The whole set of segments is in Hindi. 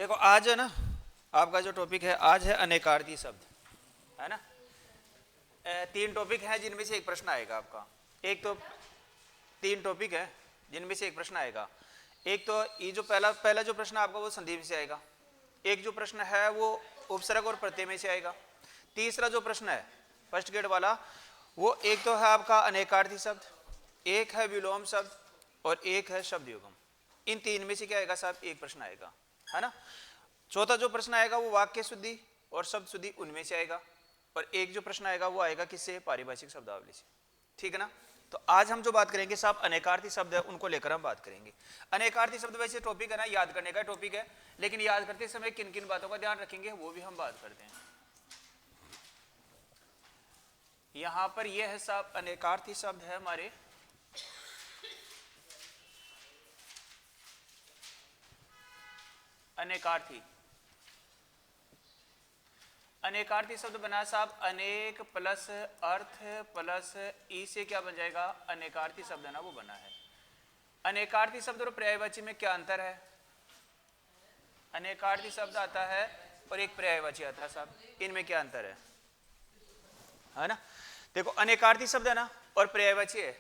देखो आज है ना, आपका जो टॉपिक है आज है अनेकार्थी शब्द, है ना। तीन टॉपिक हैं जिनमें से एक प्रश्न आएगा आपका। एक तो तीन टॉपिक है जिनमें से एक प्रश्न आएगा। एक तो ये जो पहला पहला जो प्रश्न आपका वो संधि में से आएगा। एक जो प्रश्न है वो उपसर्ग और प्रत्यय में से आएगा। तीसरा जो प्रश्न है फर्स्ट ग्रेड वाला, वो एक तो है आपका अनेकार्थी शब्द, एक है विलोम शब्द और एक है शब्द युगम। इन तीन में से क्या आएगा साहब, एक प्रश्न आएगा, है ना। चौथा जो प्रश्न आएगा वो वाक्य शुद्धि और शब्द शुद्धि उनमें से आएगा। और एक जो प्रश्न आएगा वो आएगा किससे, पारिभाषिक शब्दावली से, ठीक है ना। तो आज हम जो बात करेंगे साहब अनेकार्थी शब्द है उनको लेकर हम बात करेंगे। अनेकार्थी शब्द वैसे टॉपिक है ना, याद करने का टॉपिक है, लेकिन याद करते समय किन किन बातों का ध्यान रखेंगे वो भी हम बात करते हैं। यहां पर यह है साहब अनेकार्थी शब्द है हमारे अनेकार्थी। अनेकार्थी शब्द बना साहब अनेक प्लस अर्थ प्लस ई से क्या बन जाएगा, अनेकार्थी शब्द है ना वो बना है। अनेकार्थी शब्द और पर्यायवाची में क्या अंतर है, अनेकार्थी शब्द आता है और एक पर्यायवाची आता है साहब, इनमें क्या अंतर है ना। देखो अनेकार्थी शब्द है ना और पर्यायवाची है।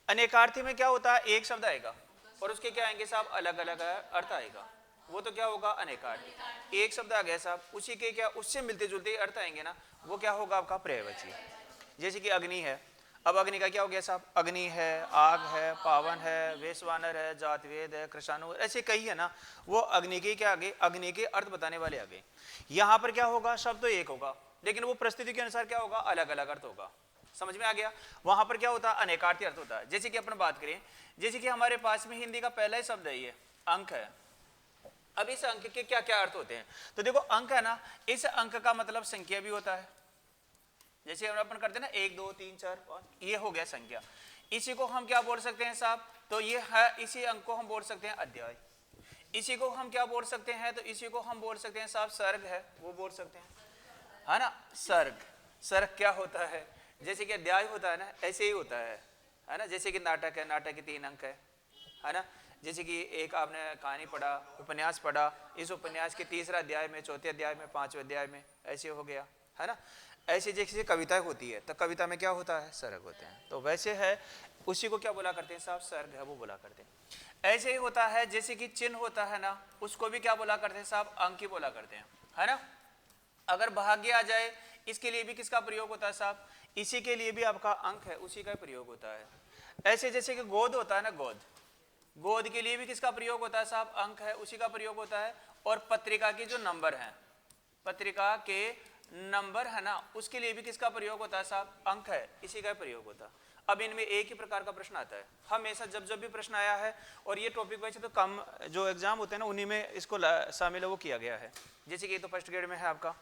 अनेकार्थी में क्या होता है, एक शब्द आएगा और उसके क्या आएंगे साहब, अलग अलग अर्थ आएगा, वो तो क्या होगा अनेकार्थी। एक शब्द आ गया साहब, उसी के क्या उससे मिलते जुलते अर्थ आएंगे ना, वो क्या होगा आपका पर्यायवाची। जैसे कि अग्नि है, अब अग्नि का क्या हो गया साहब, अग्नि है, आग है, पावन है, वेशवानर है, जातवेद है, कृषाणु, ऐसे कई है ना, वो अग्नि के क्या आगे, अग्नि के अर्थ बताने वाले आगे। यहाँ पर क्या होगा, शब्द तो एक होगा लेकिन वो परिस्थिति के अनुसार क्या होगा, अलग अलग अर्थ होगा। समझ में आ गया। वहां पर क्या होता है, अनेकार्थी अर्थ होता है। जैसे कि अपन बात करें, जैसे कि हमारे पास में हिंदी का पहला ही शब्द है ये अंक है। अब इस अंक के क्या क्या अर्थ होते हैं, तो देखो अंक है ना, इस अंक का मतलब संख्या भी होता है। जैसे हम अपन करते हैं ना 1 2 3 4 5, ये हो गया संख्या। इसी को हम क्या बोल सकते हैं साहब, तो ये है, इसी अंक को हम बोल सकते हैं अध्याय। इसी को हम क्या बोल सकते हैं, तो इसी को हम बोल सकते हैं साहब सर्ग है, वो बोल सकते हैं, है ना। सर्ग, सर्ग क्या होता है, जैसे कि अध्याय होता है ना, ऐसे ही होता है ना। जैसे कि नाटक है, नाटक के 3 अंक है ना। जैसे कि एक आपने कहानी पढ़ा, उपन्यास पढ़ा, इस उपन्यास के तीसरा अध्याय में, चौथे अध्याय में, पांचवें अध्याय में, ऐसे हो गया, है ना। ऐसे जैसे कविता होती है तो कविता में क्या होता है, सर्ग होते हैं। तो वैसे है, उसी को क्या बोला करते हैं साहब, सर्ग है वो बोला करते हैं। ऐसे ही होता है, जैसे कि चिन्ह होता है ना, उसको भी क्या बोला करते हैं साहब, अंक ही बोला करते हैं, है ना। अगर भाग्य आ जाए, इसके लिए भी किसका प्रयोग होता है साहब, इसी के लिए भी आपका अंक है, उसी का प्रयोग होता है। ऐसे जैसे कि गोद होता है ना, गोद, गोद के लिए भी किसका प्रयोग होता है साहब, अंक है, उसी का प्रयोग होता है। और पत्रिका के जो नंबर हैं, पत्रिका के नंबर है ना, उसके लिए भी किसका प्रयोग होता है साहब, अंक है, इसी का प्रयोग होता है। अब इनमें एक ही प्रकार का प्रश्न आता है हमेशा, जब जब भी प्रश्न आया है, और ये टॉपिक वैसे तो कम जो एग्जाम होते हैं ना उन्हीं में इसको शामिल वो किया गया है। जैसे कि ये तो फर्स्ट ग्रेड में है आपका,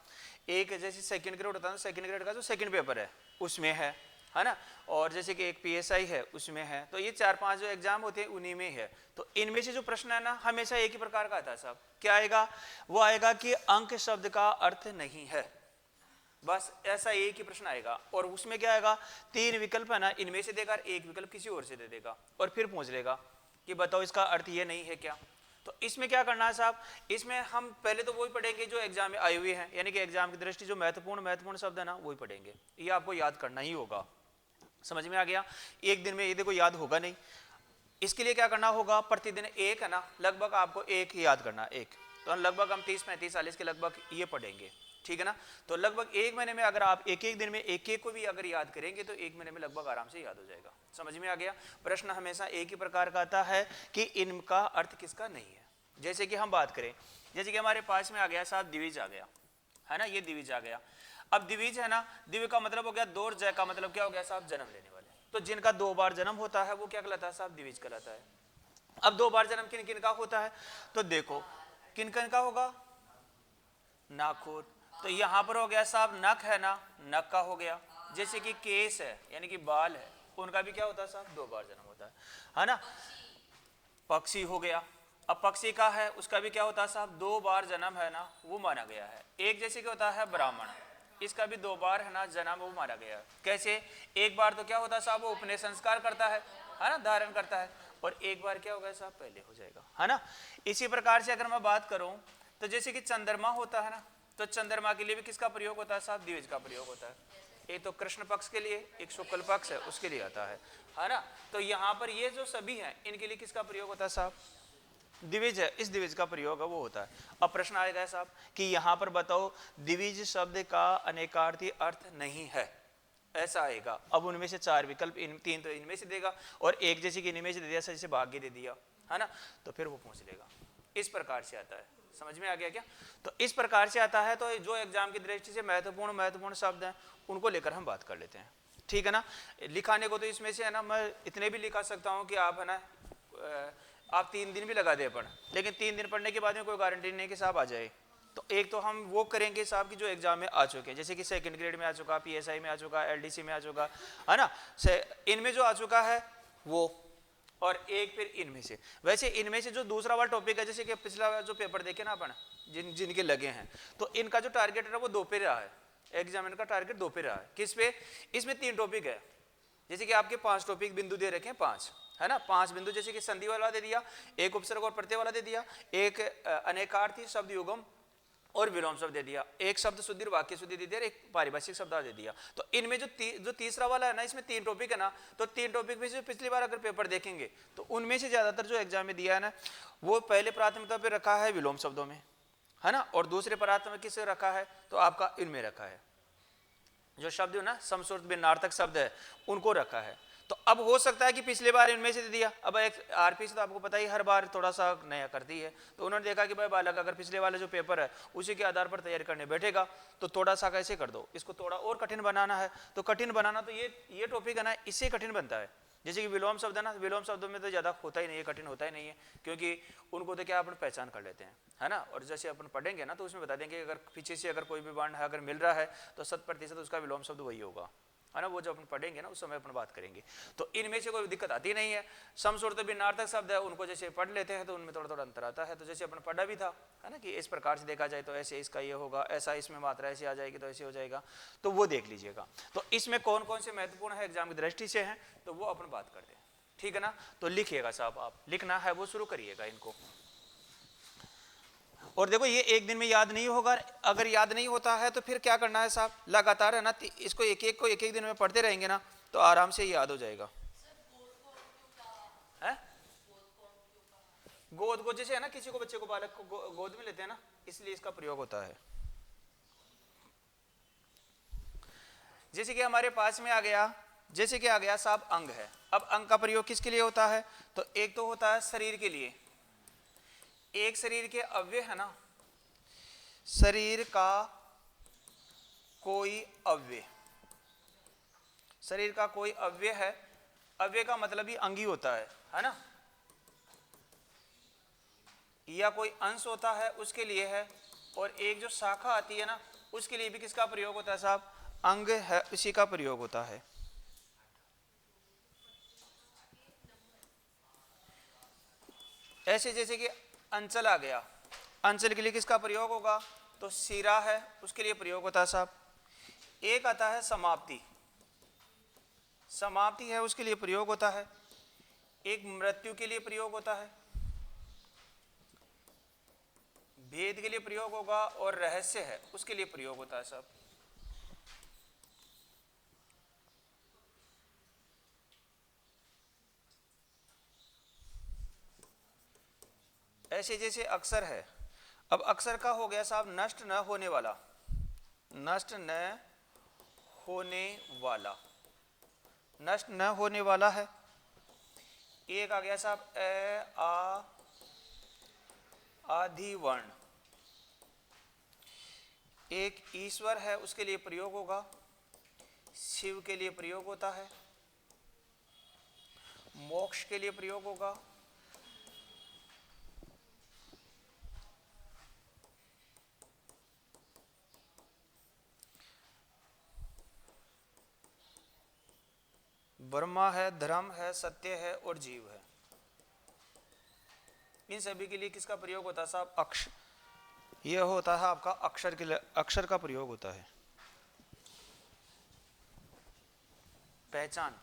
एक जैसे सेकंड ग्रेड होता है, सेकंड ग्रेड का जो सेकंड पेपर है उसमें है ना। और जैसे कि एक पीएसआई है उसमें है, तो ये 4-5 जो एग्जाम होते हैं उन्हीं में है। तो इनमें से जो प्रश्न है ना हमेशा एक ही प्रकार का आता है साहब, क्या आएगा, वो आएगा कि अंक शब्द का अर्थ नहीं है, बस ऐसा एक ही प्रश्न आएगा। और उसमें क्या आएगा, 3 विकल्प है ना, इनमें से देगा, एक विकल्प किसी और से दे देगा और फिर पूछ लेगा कि बताओ इसका अर्थ ये नहीं है क्या। तो इसमें क्या करना है साहब, इसमें हम पहले तो वही पढ़ेंगे जो एग्जाम में आए हुए हैं, यानी कि एग्जाम की दृष्टि जो महत्वपूर्ण शब्द है ना वही पढ़ेंगे। ये आपको याद करना ही होगा। समझ में आ गया। एक दिन में ये देखो याद होगा नहीं, इसके लिए क्या करना होगा, प्रतिदिन एक है ना, लगभग आपको एक ही याद करना, एक। तो लगभग हम 30-35-40 के लगभग ये पढ़ेंगे, ठीक है ना। तो लगभग एक महीने में अगर आप एक एक दिन में एक एक को भी अगर याद करेंगे तो एक महीने में लगभग आराम से याद हो जाएगा। समझ में आ गया। प्रश्न हमेशा एक ही प्रकार का आता है कि इनका अर्थ किसका नहीं है। जैसे कि हम बात करें, जैसे कि हमारे पास में आ गया साहब द्विज आ गया, है ना, ये द्विज आ गया। अब द्विज है ना, दिव्य का मतलब हो गया दो, और जय का मतलब क्या हो गया साहब, जन्म लेने वाले। तो जिनका 2 बार जन्म होता है वो क्या कहलाता है साहब, द्विज कहलाता है। अब 2 बार जन्म किन किन का होता है, तो देखो किन किन का होगा, नाखून। तो यहां पर हो गया साहब नख है ना, नख का हो गया। जैसे कि केस है यानी कि बाल है, उनका भी क्या होता है साहब, 2 बार जन्म होता है ना। पक्षी हो गया, अब पक्षी का है उसका भी क्या होता है साहब, 2 बार जन्म है ना वो माना गया है। एक जैसे क्या होता है ब्राह्मण, इसका भी 2 बार है ना जन्म वो माना गया है। कैसे, एक बार तो क्या होता है साहब वो उपनयन संस्कार करता है ना, धारण करता है, और एक बार क्या हो गया साहब पहले हो जाएगा, है ना। इसी प्रकार से अगर मैं बात करूं तो जैसे कि चंद्रमा होता है ना, तो चंद्रमा के लिए भी किसका प्रयोग होता है साहब? द्विज का प्रयोग होता है। एक तो कृष्ण पक्ष के लिए, एक शुक्ल पक्ष है उसके लिए आता है ना। तो यहाँ पर ये जो सभी हैं इनके लिए किसका प्रयोग होता है साहब? द्विज है, इस द्विज का प्रयोग है वो होता है। अब प्रश्न आएगा साहब कि यहाँ पर बताओ द्विज शब्द का अनेकार्थी अर्थ नहीं है, ऐसा आएगा। अब उनमें से 4 विकल्प, तीन तो इनमें से देगा और एक जैसे कि इनमें से दे दिया, जैसे भाग्य दे दिया है ना, तो फिर वो पूछ लेगा। इस प्रकार से आता है, समझ में आ गया क्या? तो इस प्रकार से आता है। तो जो एग्जाम की दृष्टि से महत्वपूर्ण शब्द हैं उनको लेकर हम बात कर लेते हैं, ठीक है ना। लिखाने को तो इसमें से है ना मैं इतने भी लिखा सकता हूँ कि आप है ना आप 3 दिन भी लगा दे पढ़, लेकिन 3 दिन पढ़ने के बाद में कोई गारंटी नहीं कि साहब आ जाए। तो एक तो हम वो करेंगे साहब की जो एग्जाम में आ चुके हैं, जैसे कि सेकंड ग्रेड में आ चुका, पीएसआई में आ चुका, एलडीसी में आ चुका है ना, इनमें जो आ चुका है वो, और एक फिर इनमें से। वैसे इनमें से जो दूसरा वाला टॉपिक है, जैसे कि पिछला जो पेपर देखे ना अपन जिनके लगे हैं, तो इनका जो टारगेट है वो 2 पे रहा है, एग्जामिनर का टारगेट 2 पे रहा है। किस पे? इसमें 3 टॉपिक है, जैसे कि आपके 5 टॉपिक बिंदु दे रखे हैं, 5 है ना, 5 बिंदु, जैसे कि संधि वाला दे दिया, एक उपसर्ग और प्रत्यय वाला दे दिया, एक अनेकार्थी शब्द युगम और विलोम शब्द दे दिया, एक शब्द शुद्धि और वाक्य शुद्धि दे दिया, एक पारिभाषिक शब्द दे दिया। तो इनमें जो तीसरा वाला है ना, इसमें 3 टॉपिक है ना, तो 3 टॉपिक में से पिछली बार अगर पेपर देखेंगे तो उनमें से ज्यादातर जो एग्जाम में दिया है ना, वो पहले प्राथमिकता पे रखा है विलोम शब्दों में, है ना, और दूसरे प्राथमिकता किसे रखा है? तो आपका इनमें रखा है, जो शब्द है ना समश्रुत भिन्नार्थक शब्द है उनको रखा है। तो अब हो सकता है कि पिछले बार इनमें से दे दिया, अब एक आरपी से तो आपको पता ही हर बार थोड़ा सा नया करती है, तो उन्होंने देखा कि भाई बालक अगर पिछले वाले जो पेपर है उसी के आधार पर तैयारी करने बैठेगा तो थोड़ा सा कैसे कर दो, इसको थोड़ा और कठिन बनाना है। तो कठिन बनाना, तो ये टॉपिक है ना इससे कठिन बनता है। जैसे कि विलोम शब्द है ना, विलोम शब्दों में तो ज्यादा होता ही नहीं है, कठिन होता ही नहीं है, क्योंकि उनको तो क्या अपन पहचान कर लेते हैं, है ना। और जैसे अपन पढ़ेंगे ना तो उसमें बता देंगे अगर पीछे से अगर कोई भी वर्ण है अगर मिल रहा है तो 100% उसका विलोम शब्द वही होगा, है ना। वो जब अपन पढ़ेंगे ना उस समय अपन बात करेंगे। तो इनमें से कोई दिक्कत आती नहीं है। समश्रुत भिन्नार्थक शब्द है उनको जैसे पढ़ लेते हैं तो उनमें थोड़ा थोड़ा अंतर आता है। तो जैसे अपन पढ़ा भी था, है ना, कि इस प्रकार से देखा जाए तो ऐसे इसका ये होगा, ऐसा इसमें मात्रा ऐसे आ जाएगी तो ऐसे हो जाएगा, तो वो देख लीजिएगा। तो इसमें कौन कौन से महत्वपूर्ण है एग्जाम की दृष्टि से हैं तो वो अपन बात करते हैं, ठीक है ना। तो लिखिएगा साहब, आप लिखना है वो शुरू करिएगा इनको। और देखो ये एक दिन में याद नहीं होगा, अगर याद नहीं होता है तो फिर क्या करना है साहब, लगातार है ना इसको एक एक दिन में पढ़ते रहेंगे ना तो आराम से याद हो जाएगा। है गोद जैसे है ना, किसी को बच्चे को बालक को गोद में लेते हैं ना, इसलिए इसका प्रयोग होता है। जैसे कि हमारे पास में आ गया, जैसे कि आ गया साहब अंग है। अब अंग का प्रयोग किसके लिए होता है? तो एक तो होता है शरीर के लिए, एक शरीर के अवयव है ना, शरीर का कोई अवयव, शरीर का कोई अवयव है, अवयव का मतलब ही अंग ही होता है ना, या कोई अंश होता है उसके लिए है, और एक जो शाखा आती है ना उसके लिए भी किसका प्रयोग होता है साहब? अंग है, उसी का प्रयोग होता है। ऐसे जैसे कि अंचल आ गया, अंचल के लिए किसका प्रयोग होगा? तो सिरा है उसके लिए प्रयोग होता है साहब। एक आता है समाप्ति, समाप्ति है उसके लिए प्रयोग होता है। एक मृत्यु के लिए प्रयोग होता है, भेद के लिए प्रयोग होगा, और रहस्य है उसके लिए प्रयोग होता है साहब। ऐसे जैसे अक्षर है, अब अक्षर का हो गया साहब नष्ट न होने वाला, नष्ट न होने वाला, नष्ट न होने वाला है। एक आ गया साहब ए आ आदि वर्ण, एक ईश्वर है उसके लिए प्रयोग होगा, शिव के लिए प्रयोग होता है, मोक्ष के लिए प्रयोग होगा, ब्रह्मा है, धर्म है, सत्य है और जीव है। इन सभी के लिए किसका प्रयोग होता है साहब? अक्षर। यह होता है आपका अक्षर के लिए, अक्षर का प्रयोग होता है। पहचान,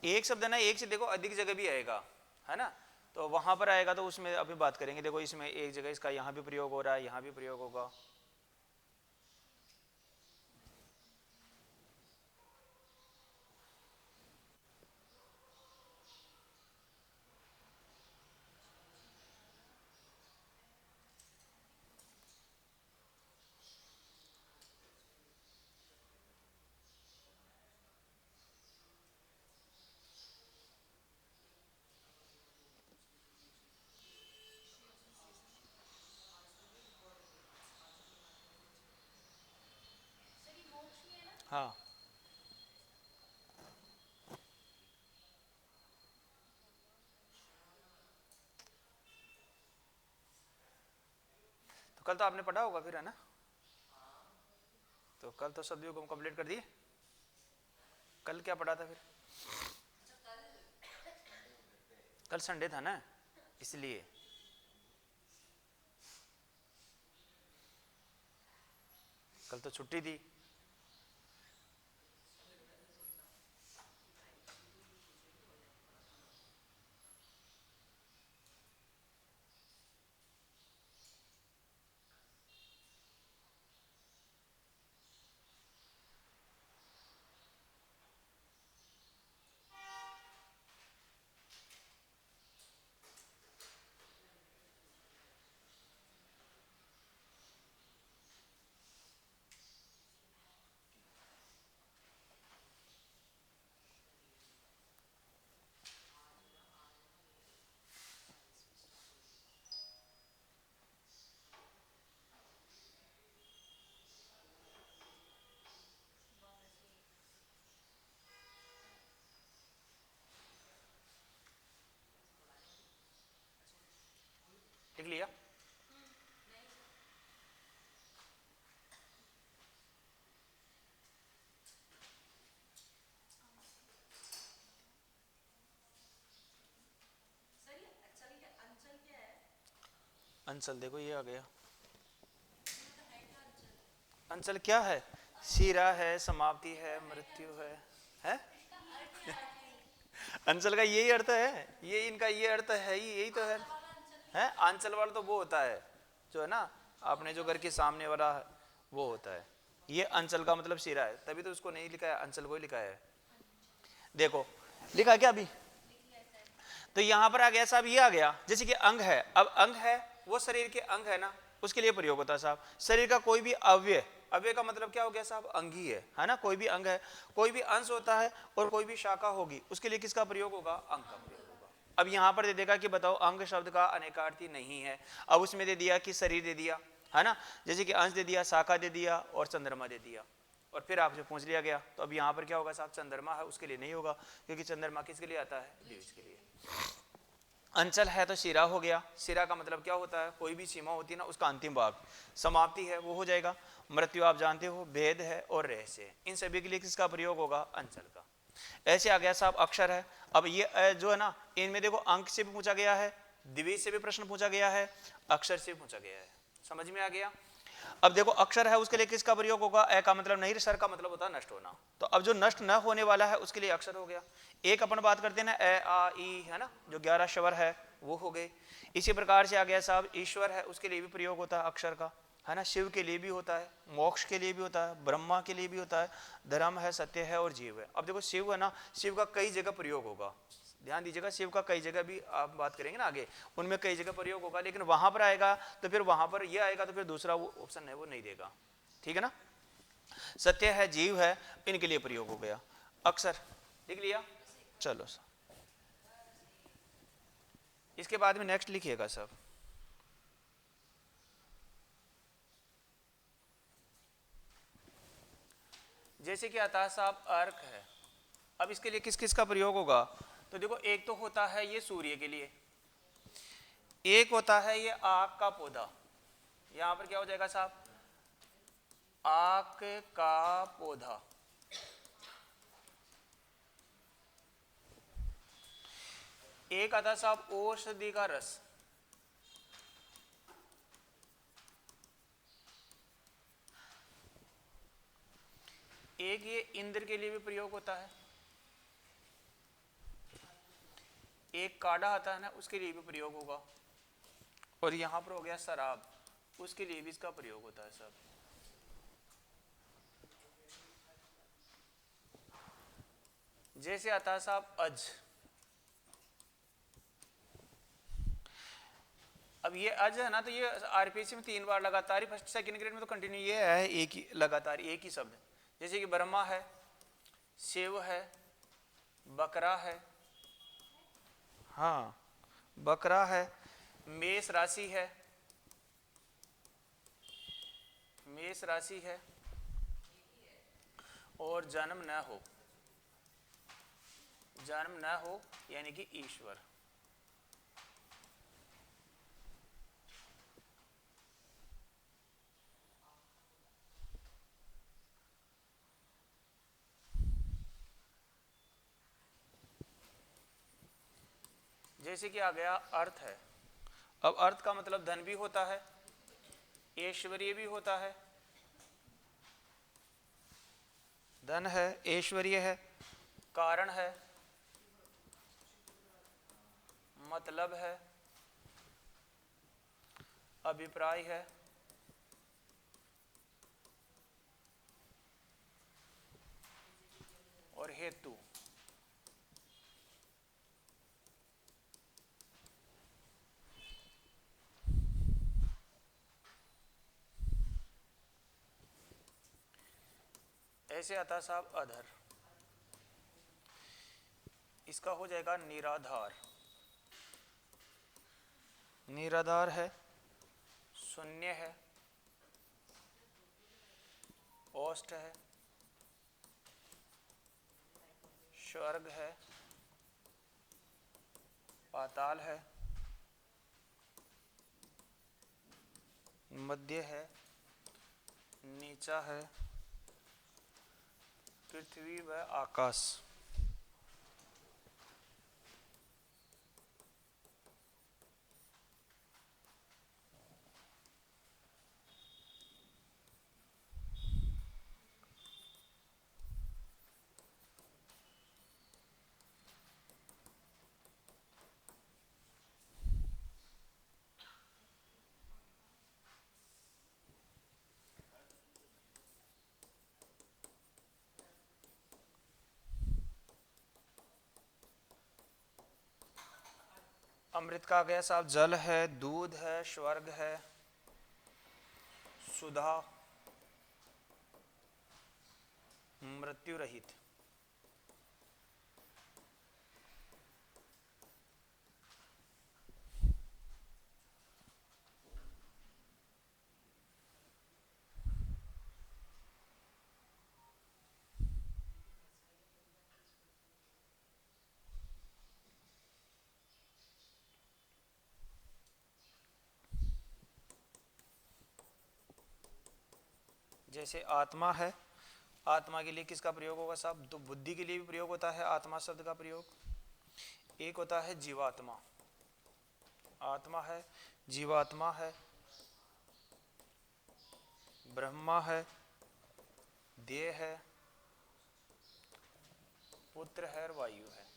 एक शब्द है ना, एक से देखो अधिक जगह भी आएगा, है ना। तो वहां पर आएगा तो उसमें अभी बात करेंगे। देखो इसमें एक जगह इसका यहाँ भी प्रयोग हो रहा है, यहाँ भी प्रयोग होगा। हाँ, तो कल तो आपने पढ़ा होगा फिर, है ना? तो कल तो सदयुग हम कंप्लीट कर दिए। कल क्या पढ़ा था फिर? कल संडे था ना, इसलिए। कल तो छुट्टी थी। लिख लिया? अंचल देखो ये आ गया। अंचल क्या है? शिरा है, समाप्ति है, मृत्यु है? अंचल का यही अर्थ है, ये इनका ये अर्थ है, यही तो है। आंचल वाला तो वो होता है जो है ना, आपने जो घर के सामने वाला है, वो होता है। ये अंचल का मतलब शिरा है, तभी तो उसको नहीं लिखा है, अंचल को ही लिखा है। देखो लिखा क्या अभी? तो यहां पर आ गया साहब, ये आ गया जैसे कि अंग है। अब अंग है वो शरीर के अंग है ना, उसके लिए प्रयोग होता है साहब। शरीर का कोई भी अवयव, अवयव का मतलब क्या हो गया साहब? अंग ही है ना? कोई भी अंग है, कोई भी अंश होता है और कोई भी शाखा होगी, उसके लिए किसका प्रयोग होगा? अंग का प्रयोग होगा। अब यहां पर दे देगा कि बताओ अंग शब्द का अनेकार्थी नहीं है। अब उसमें दे दिया कि शरीर दे दिया, है ना, जैसे कि अंश दे दिया, शाखा दे दिया और चंद्रमा दे दिया। और फिर आपसे पूछ लिया गया तो अब यहाँ पर क्या होगा साहब? चंद्रमा है, उसके लिए नहीं होगा, क्योंकि चंद्रमा किसके लिए आता है? द्विज के लिए। अंचल है तो शिरा हो गया। शिरा का मतलब क्या होता है? कोई भी सीमा होती है ना, उसका अंतिम भाग। समाप्ति है वो हो जाएगा। मृत्यु आप जानते हो, भेद है और रहस्य है, इन सभी के लिए किसका प्रयोग होगा? अंचल का। ऐसे आ गया साहब अक्षर है। अब ये जो है ना, इनमें देखो अंक से भी पूछा गया है, द्विज से भी प्रश्न पूछा गया है, अक्षर से भी पूछा गया है। समझ में आ गया? अब देखो अक्षर है, उसके लिए किसका प्रयोग होगा? ए का मतलब नहीं, सर का मतलब होता है नष्ट होना। तो अब जो नष्ट न होने वाला है उसके लिए अक्षर हो गया। एक अपन बात करते हैं ना, ए आ ई, है ना, जो 11 स्वर है वो हो गए। इसी प्रकार से आ गया साहब ईश्वर है, उसके लिए भी प्रयोग होता है अक्षर का, है ना। शिव के लिए भी होता है, मोक्ष के लिए भी होता है, ब्रह्मा के लिए भी होता है, धर्म है, सत्य है और जीव है। अब देखो शिव है ना, शिव का कई जगह प्रयोग होगा। ध्यान दीजिएगा, शिव का कई जगह भी आप बात करेंगे ना आगे, उनमें कई जगह प्रयोग होगा, लेकिन वहां पर आएगा तो फिर वहां पर ये आएगा तो फिर दूसरा वो ऑप्शन है वो नहीं देगा। ठीक है ना? सत्य है, जीव है, इनके लिए प्रयोग हो गया। अक्षर लिख लिया? चलो सर, इसके बाद में नेक्स्ट लिखिएगा सब। जैसे कि आता साहब अर्क है। अब इसके लिए किस किस का प्रयोग होगा? तो देखो एक तो होता है ये सूर्य के लिए, एक होता है ये आग का पौधा। यहां पर क्या हो जाएगा साहब? आग का पौधा। एक आता साहब औषधि का रस। एक ये इंद्र के लिए भी प्रयोग होता है। एक काढ़ा आता है ना, उसके लिए भी प्रयोग होगा, और यहां पर हो गया शराब, उसके लिए भी इसका प्रयोग होता है सब। जैसे आता है साहब अज, अब ये अज है ना, तो ये आरपीसी में 3 बार लगातार ही, फर्स्ट सेकंड ग्रेड में तो कंटिन्यू ये है, एक ही लगातार एक ही शब्द। जैसे कि ब्रह्मा है, शिव है, बकरा है, हाँ बकरा है, मेष राशि है, मेष राशि है, और जन्म न हो, जन्म न हो यानी कि ईश्वर। जैसे कि आ गया अर्थ है, अब अर्थ का मतलब धन भी होता है, ऐश्वर्य भी होता है, धन है, ऐश्वर्य है, कारण है, मतलब है, अभिप्राय है, और हेतु। ऐसे आता साहब अधर, इसका हो जाएगा निराधार, निराधार है, शून्य है, ओष्ठ है, स्वर्ग है, पाताल है, मध्य है, नीचा है, पृथ्वी व आकाश। अमृत का आ गया साहब जल है, दूध है, स्वर्ग है, सुधा, मृत्यु रहित। जैसे आत्मा है, आत्मा के लिए किसका प्रयोग होगा साहब? तो बुद्धि के लिए भी प्रयोग होता है आत्मा शब्द का प्रयोग। एक होता है जीवात्मा, आत्मा है, जीवात्मा है, ब्रह्मा है, देह है, पुत्र है, और वायु है।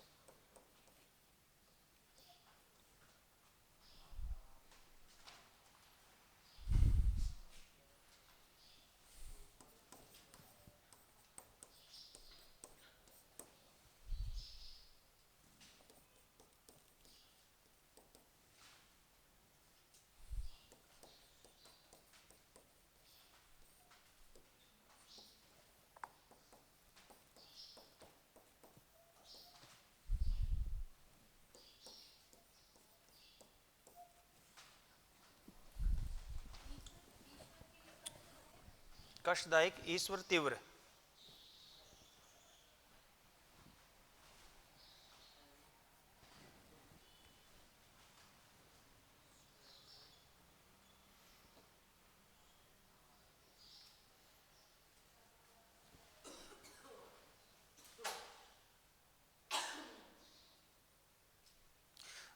कष्टदायक, ईश्वर तीव्र।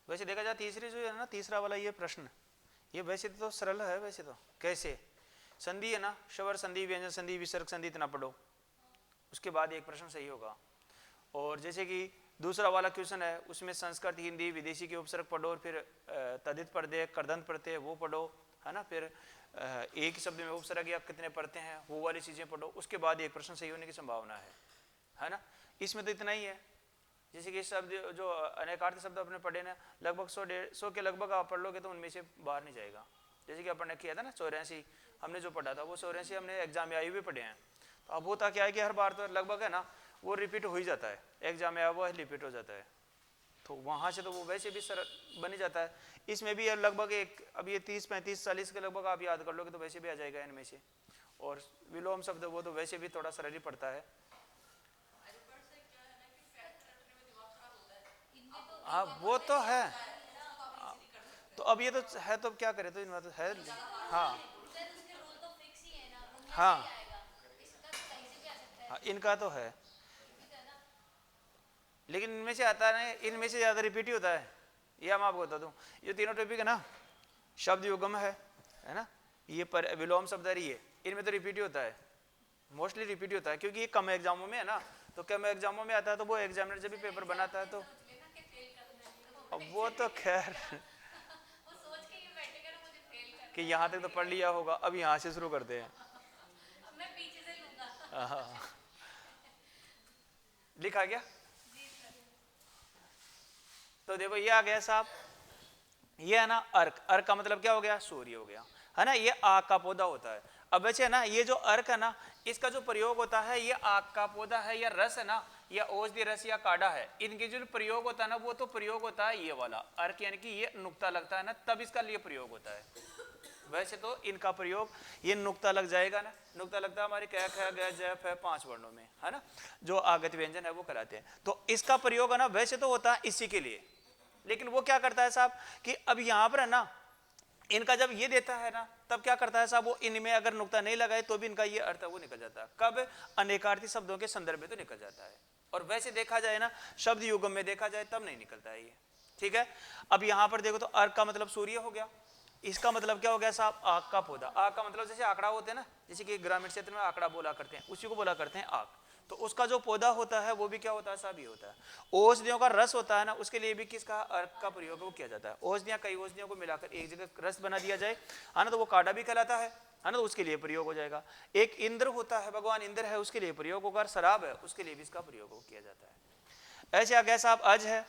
वैसे देखा जाए तीसरी जो है ना, तीसरा वाला ये प्रश्न, ये वैसे तो सरल है। वैसे तो कैसे संधि है ना, स्वर संधि, व्यंजन संधि, विसर्ग संधि, इतना पढ़ो, उसके बाद एक प्रश्न सही होगा। और जैसे कि दूसरा वाला क्वेश्चन है, उसमें संस्कृत, हिंदी, विदेशी के उपसर्ग पढ़ो और फिर तद्धित प्रत्यय, कर्दंत प्रत्यय वो पढ़ो, है ना। फिर एक ही शब्द में उपसर्ग या कितने पढ़ते हैं वो वाली चीजें पढ़ो। उसके बाद एक प्रश्न सही होने की संभावना है ना। इसमें तो इतना ही है। जैसे कि शब्द जो अनेकार्थी शब्द अपने पढ़े ना, लगभग 100-150 के लगभग आप पढ़ लोगे तो उनमें से बाहर नहीं जाएगा। जैसे कि अपन ने किया था ना 84, हमने जो पढ़ा था वो 84 हमने एग्जाम में आए हुए पढ़े हैं। तो अब होता क्या है कि हर बार तो लगभग है ना वो रिपीट हो ही जाता है, एग्जाम में आया हुआ रिपीट हो जाता है, तो वहां से तो वो वैसे भी सरल बन ही जाता है। इसमें भी लगभग एक अब ये 30-35-40 के लगभग आप याद कर लोगे तो वैसे भी आ जाएगा इनमें से। और विलोम शब्द वो तो वैसे भी थोड़ा सरल ही पड़ता है। हाँ वो तो है। तो अब ये तो है, तो क्या करें, तो इनमें तो है। हाँ हाँ हाँ इनका तो है, लेकिन इनमें से आता है, इनमें से ज्यादा रिपीट ही होता है। ये हम आपको बता दूं, ये तीनों टॉपिक है ना, शब्द युगम है ना, ये पर विलोम शब्द है, ये इनमें तो रिपीट ही होता है, मोस्टली रिपीट ही होता है, क्योंकि ये कम एग्जामों में है ना। तो कम एग्जामों में आता है तो वो एग्जामिनर जब भी पेपर बनाता है तो अब वो तो खैर कि यहाँ तक तो पढ़ लिया होगा, अब यहाँ से शुरू करते हैं। लिखा गया तो देखो ये आ गया साहब, ये है ना अर्क। अर्क का मतलब क्या हो गया, सूर्य हो गया, है ना। ये आग का पौधा होता है। अब वैसे है ना ये जो अर्क है ना, इसका जो प्रयोग होता है, ये आग का पौधा है या रस है ना, या औषधि रस या काढ़ा है, इनके जो प्रयोग होता है ना वो तो प्रयोग होता है ये वाला अर्क, यानी कि ये नुक्ता लगता है ना तब इसका लिए प्रयोग होता है। वैसे तो इनका प्रयोग ये नुक्ता लग जाएगा ना, नुक्ता लगता है हमारे क ख ग ज फ 5 वर्णों में, है ना, जो आगत व्यंजन है वो कराते हैं। तो इसका प्रयोग है ना वैसे तो होता है इसी के लिए, लेकिन वो क्या करता है साहब कि अब यहाँ पर है ना इनका जब ये देता है ना तब क्या करता है साहब, वो इनमें अगर नुक्ता नहीं लगाए तो भी इनका ये अर्थ है वो निकल जाता है। कब, अनेकार्थी शब्दों के संदर्भ में तो निकल जाता है, और वैसे देखा जाए ना शब्द युगम में देखा जाए तब नहीं निकलता है ये, ठीक है। अब यहाँ पर देखो तो अर्क का मतलब सूर्य हो गया, इसका मतलब क्या हो गया साहब, आग का पौधा। आग का मतलब जैसे आंकड़ा होते हैं ना, जैसे कि ग्रामीण क्षेत्र में आंकड़ा बोला करते हैं, उसी को बोला करते हैं आग। तो उसका जो पौधा होता है वो भी क्या होता है साहब, ये होता है। औषधियों का रस होता है ना, उसके लिए भी किसका, अर्क का प्रयोग वो किया जाता है। औषधियां कई औषधियों को मिलाकर एक जगह रस बना दिया जाए, है ना, तो वो काढ़ा भी कहलाता है ना, तो उसके लिए प्रयोग हो जाएगा। एक इंद्र होता है, भगवान इंद्र है, उसके लिए प्रयोग होगा। शराब है उसके लिए भी इसका प्रयोग किया जाता है। ऐसे आ गया साहब अज है,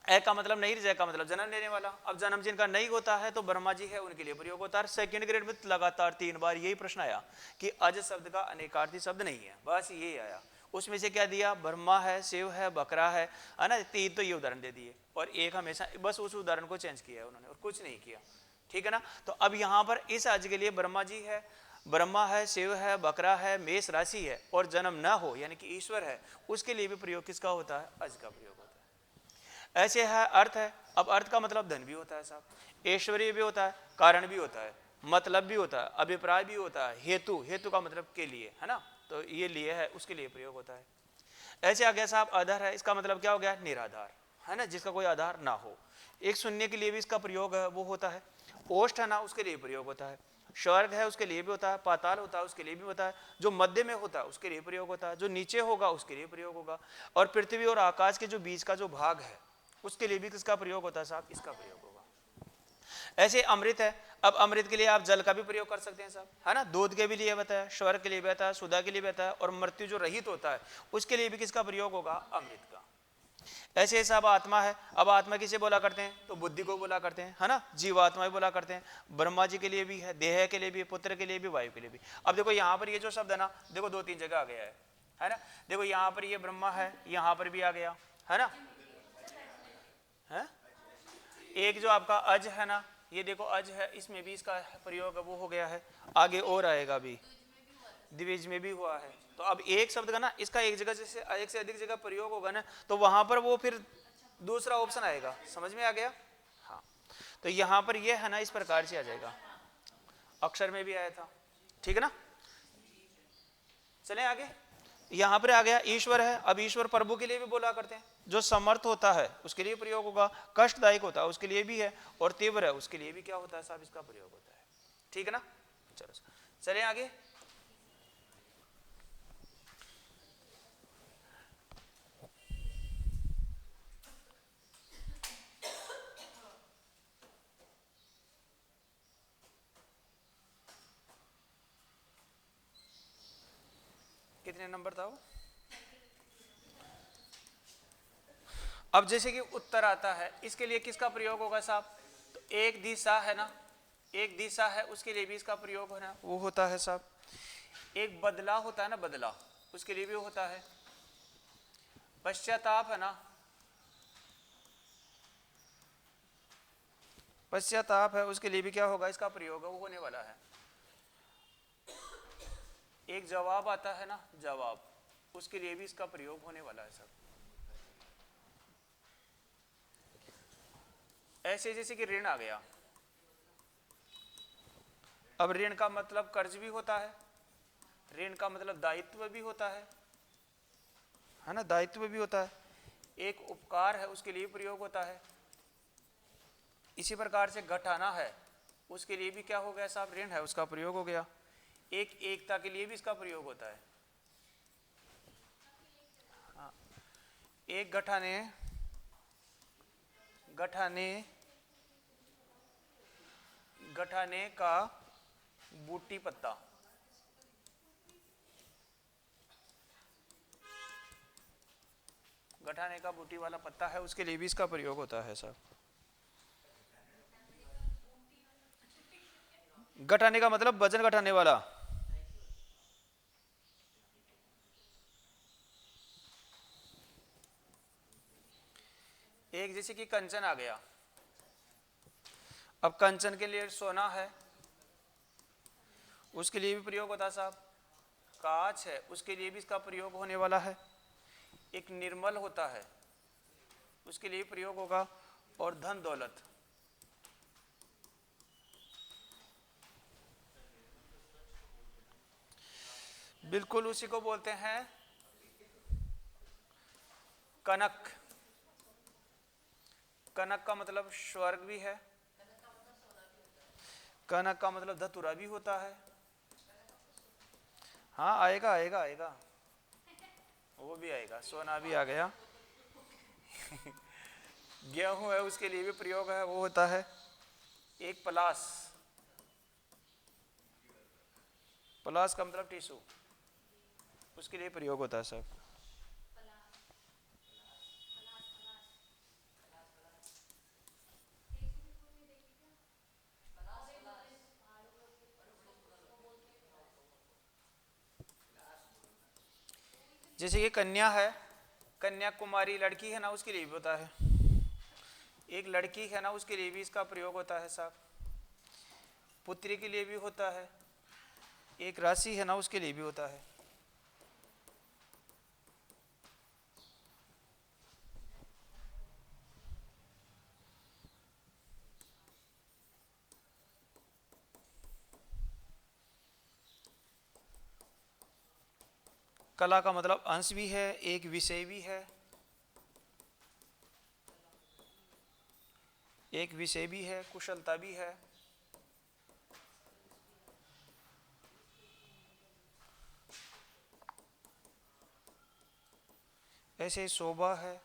ए का मतलब नहीं, जय का मतलब जन्म लेने वाला। अब जन्म जिनका नहीं होता है तो ब्रह्मा जी है, उनके लिए प्रयोग होता है। सेकंड ग्रेड में लगातार 3 बार यही प्रश्न आया कि अज शब्द का अनेकार्थी शब्द नहीं है, बस यही आया। उसमें से क्या दिया, ब्रह्मा है, शिव है, बकरा है ना, 3 तो ये उदाहरण दे दिए, और एक हमेशा बस उस उदाहरण को चेंज किया है उन्होंने और कुछ नहीं किया, ठीक है ना। तो अब यहाँ पर इस अज के लिए ब्रह्मा जी है, ब्रह्मा है, शिव है, बकरा है, मेष राशि है, और जन्म न हो यानी कि ईश्वर है, उसके लिए भी प्रयोग किसका होता है, अज का प्रयोग होता है। ऐसे है अर्थ है। अब अर्थ का मतलब धन भी होता है साहब, ऐश्वर्य भी होता है, कारण भी होता है, मतलब भी होता है, अभिप्राय भी होता है, हेतु, हेतु का मतलब के लिए, है ना, तो ये लिए है उसके लिए प्रयोग होता है। ऐसे आ गया साहब आधार है, इसका मतलब क्या हो गया, निराधार, है ना, जिसका कोई आधार ना हो। एक शून्य के लिए भी इसका प्रयोग है वो होता है। ओष्ठ है ना, उसके लिए प्रयोग होता है। स्वर्ग है उसके लिए भी होता है, पाताल होता है उसके लिए भी होता है, जो मध्य में होता है उसके लिए प्रयोग होता है, जो नीचे होगा उसके लिए प्रयोग होगा, और पृथ्वी और आकाश के जो बीच का जो भाग है उसके लिए भी किसका प्रयोग होता है साहब, इसका प्रयोग होगा। ऐसे अमृत है, अब अमृत के लिए आप जल का भी प्रयोग कर सकते हैं साहब, है ना, दूध के भी लिए बताया, स्वर्ग के लिए बताया, सुधा के लिए बताया, और मृत्यु जो रहित होता है उसके लिए भी किसका प्रयोग होगा, अमृत का। ऐसे साहब आत्मा है, अब आत्मा किसे बोला करते हैं, तो बुद्धि को बोला करते हैं, है ना, जीवात्मा भी बोला करते हैं। ब्रह्मा जी के लिए भी है, देह के लिए भी, पुत्र के लिए भी, वायु के लिए भी। अब देखो यहाँ पर ये जो शब्द है ना, देखो 2-3 जगह आ गया है ना, देखो यहाँ पर ये ब्रह्मा है, यहाँ पर भी आ गया, है ना, है एक जो आपका अज है ना, ये देखो अज है, इसमें भी इसका प्रयोग वो हो गया है, आगे और आएगा भी, द्विज में भी हुआ है। तो अब एक शब्द का ना इसका एक जगह जैसे एक से अधिक जगह प्रयोग होगा ना, तो वहां पर वो फिर दूसरा ऑप्शन आएगा, समझ में आ गया। हाँ, तो यहाँ पर ये है ना इस प्रकार से आ जाएगा, अक्षर में भी आया था, ठीक है ना। चले आगे, यहाँ पर आ गया ईश्वर है। अब ईश्वर प्रभु के लिए भी बोला करते हैं, जो समर्थ होता है उसके लिए प्रयोग होगा, कष्टदायक होता है उसके लिए भी है, और तीव्र है उसके लिए भी क्या होता है साहब, इसका प्रयोग होता है, ठीक है ना। चलो चले आगे। कितने नंबर था वो? अब जैसे कि उत्तर आता है, इसके लिए किसका प्रयोग होगा साहब? तो एक दिशा है ना, एक दिशा है, उसके लिए भी इसका प्रयोग है ना, वो होता है साहब। एक बदला होता है ना, बदला, उसके लिए भी होता है। पश्चाताप है ना, पश्चाताप है, उसके लिए भी क्या होगा? इसका प्रयोग है, वो होने वाला है। एक जवाब आता है ना, जवाब, उसके लिए भी इसका प्रयोग होने वाला है सब। ऐसे जैसे कि ऋण आ गया, अब ऋण का मतलब कर्ज भी होता है, ऋण का मतलब दायित्व भी होता है ना, दायित्व भी होता है। एक उपकार है, उसके लिए प्रयोग होता है। इसी प्रकार से घटाना है, उसके लिए भी क्या हो गया साहब? ऋण है, उसका प्रयोग हो गया। एक एकता के लिए भी इसका प्रयोग होता है। हाँ, एक घटाने, घटाने, घटाने का बूटी पत्ता, घटाने का बूटी वाला पत्ता है, उसके लिए भी इसका प्रयोग होता है साहब। घटाने का मतलब वजन घटाने वाला। एक जैसे कि कंचन आ गया, अब कंचन के लिए सोना है, उसके लिए भी प्रयोग होता है साहब। कांच है, उसके लिए भी इसका प्रयोग होने वाला है। एक निर्मल होता है, उसके लिए प्रयोग होगा। और धन दौलत, बिल्कुल उसी को बोलते हैं कनक। कनक का मतलब स्वर्ग भी है, कनक का मतलब धतुरा भी होता है। हाँ आएगा आएगा आएगा, वो भी आएगा, सोना भी आ गया। गेहूं है, उसके लिए भी प्रयोग है, वो होता है। एक पलास, पलास का मतलब टिश्यू, उसके लिए प्रयोग होता है सब। जैसे कि कन्या है, कन्याकुमारी लड़की है ना, उसके लिए भी होता है। एक लड़की है ना, उसके लिए भी इसका प्रयोग होता है साहब। पुत्री के लिए भी होता है। एक राशि है ना, उसके लिए भी होता है। कला का मतलब अंश भी है, एक विषय भी है, एक विषय भी है, कुशलता भी है। ऐसे शोभा है,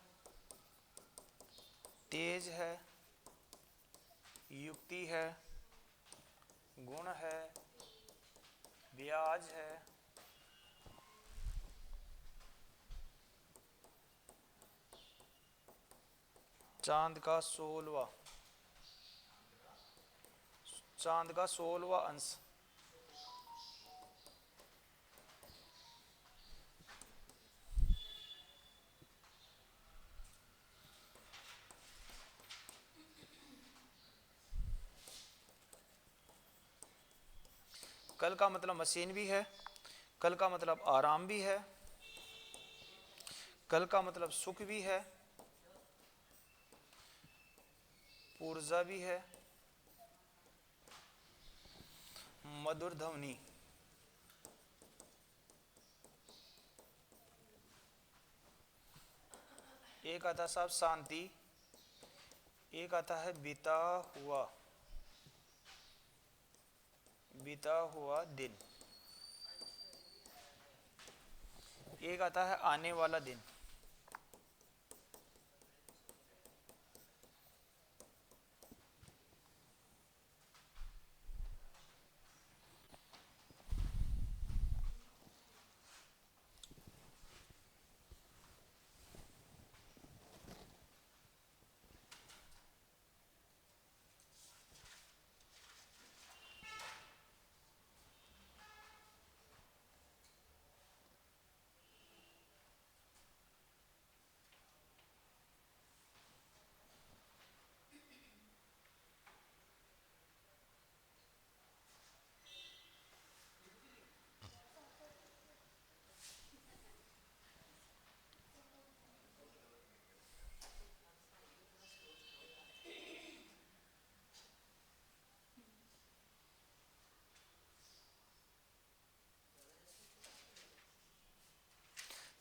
तेज है, युक्ति है, गुण है, ब्याज है, चांद का 16वां, चांद का 16वां अंश। कल का मतलब मशीन भी है, कल का मतलब आराम भी है, कल का मतलब सुख भी है, ऊर्जा भी है, मधुर ध्वनि, एक आता साहब शांति, एक आता है बीता हुआ, बीता हुआ दिन, एक आता है आने वाला दिन।